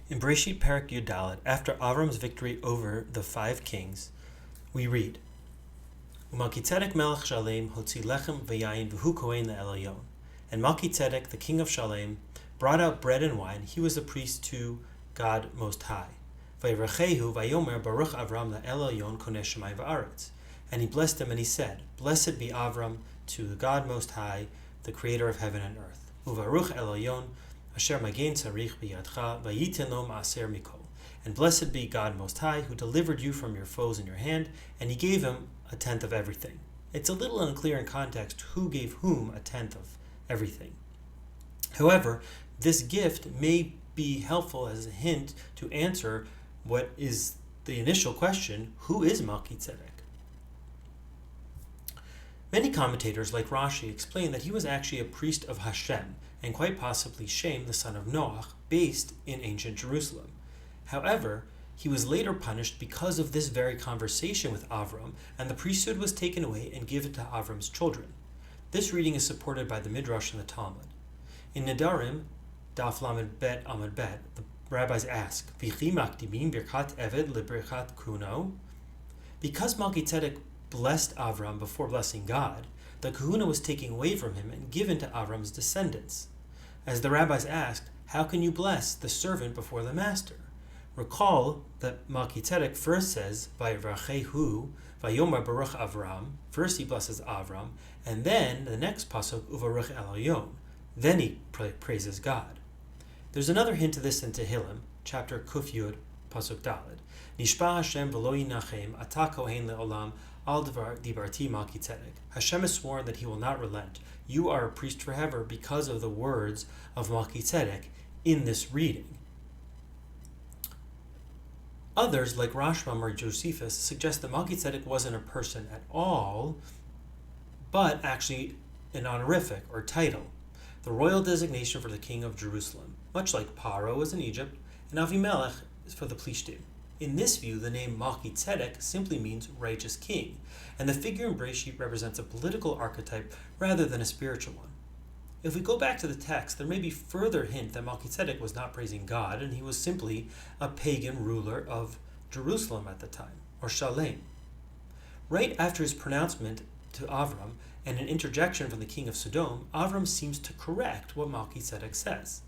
In Berashit Parak Yud, after Avram's victory over the 5 kings, we read, Malki-Tzedek melech Salem hotzi lechem v'yayin v'hu kohen le'Alion. And Malki-Tzedek, the king of Salem, brought out bread and wine. He was the priest to God Most High. Vayirachehu vayomer baruch Avram le'Alion koneh shemai v'aretz. And he blessed him and he said, Blessed be Avram to the God Most High, the creator of heaven and earth. Uvaruch Alion asher magen tzarich biyadcha vayiten lo מעשר mikol. And blessed be God Most High, who delivered you from your foes in your hand, and he gave him a tenth of everything. It's a little unclear in context who gave whom a tenth of everything. However, this gift may be helpful as a hint to answer what is the initial question, who is Malki-Tzedek? Many commentators, like Rashi, explain that he was actually a priest of Hashem, and quite possibly Shem, the son of Noach, based in ancient Jerusalem. However, he was later punished because of this very conversation with Avram, and the priesthood was taken away and given to Avram's children. This reading is supported by the Midrash and the Talmud. In Nidrim, Daf Lamed Bet Amud Bet, the rabbis ask, V'chi makdimim birkat eved libirkat kuno? Because Malki-Tzedek blessed Avram before blessing God, the kahuna was taken away from him and given to Avram's descendants. As the rabbis asked, how can you bless the servant before the master? Recall that Malki-Tzedek first says, Vayirachehu, vayomer baruch Avram. First he blesses Avram, and then the next pasuk, Uvaruch Alion. Then he praises God. There's another hint to this in Tehillim, chapter Kuf Yud, pasuk Daled. Nishpa Hashem v'lo yinachem, ata kohen le'olam, al dibarti Malki-Tzedek. Hashem has sworn that he will not relent. You are a priest forever because of the words of Malki-Tzedek in this reading. Others, like Rashbam or Josephus, suggest that Malki-Tzedek wasn't a person at all, but actually an honorific or title, the royal designation for the king of Jerusalem, much like Paro was in Egypt and Avimelech is for the Plishtim. In this view, the name Malki-Tzedek simply means righteous king, and the figure in Berashit represents a political archetype rather than a spiritual one. If we go back to the text, there may be further hint that Malki-Tzedek was not praising God, and he was simply a pagan ruler of Jerusalem at the time, or Salem. Right after his pronouncement to Avram and an interjection from the king of Sodom, Avram seems to correct what Malki-Tzedek says.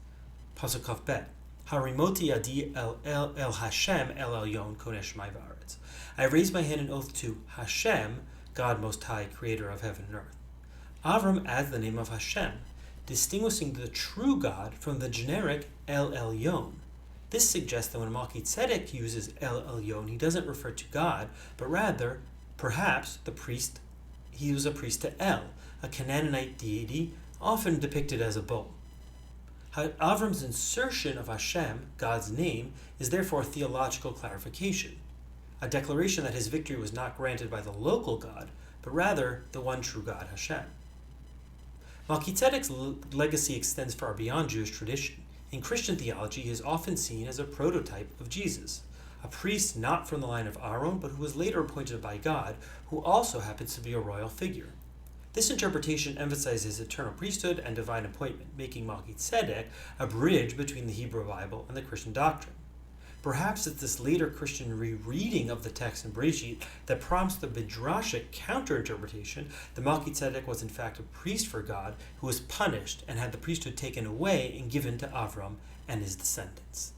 Pasuk Kaf Bet. Harimoti yadi el Hashem el Alion koneh shemai v'aretz. I raise my hand in oath to Hashem, God Most High, creator of heaven and earth. Avram adds the name of Hashem, distinguishing the true God from the generic El Elyon. This suggests that when Malki-Tzedek uses El Elyon, he doesn't refer to God, but rather, perhaps, he was a priest to El, a Canaanite deity, often depicted as a bull. Avram's insertion of Hashem, God's name, is therefore a theological clarification, a declaration that his victory was not granted by the local God, but rather the one true God, Hashem. Malki-Tzedek's legacy extends far beyond Jewish tradition. In Christian theology, he is often seen as a prototype of Jesus, a priest not from the line of Aaron, but who was later appointed by God, who also happens to be a royal figure. This interpretation emphasizes eternal priesthood and divine appointment, making Malki-Tzedek a bridge between the Hebrew Bible and the Christian doctrine. Perhaps it's this later Christian rereading of the text in Berashit that prompts the midrashic counter-interpretation that Malki-Tzedek was in fact a priest for God who was punished and had the priesthood taken away and given to Avram and his descendants.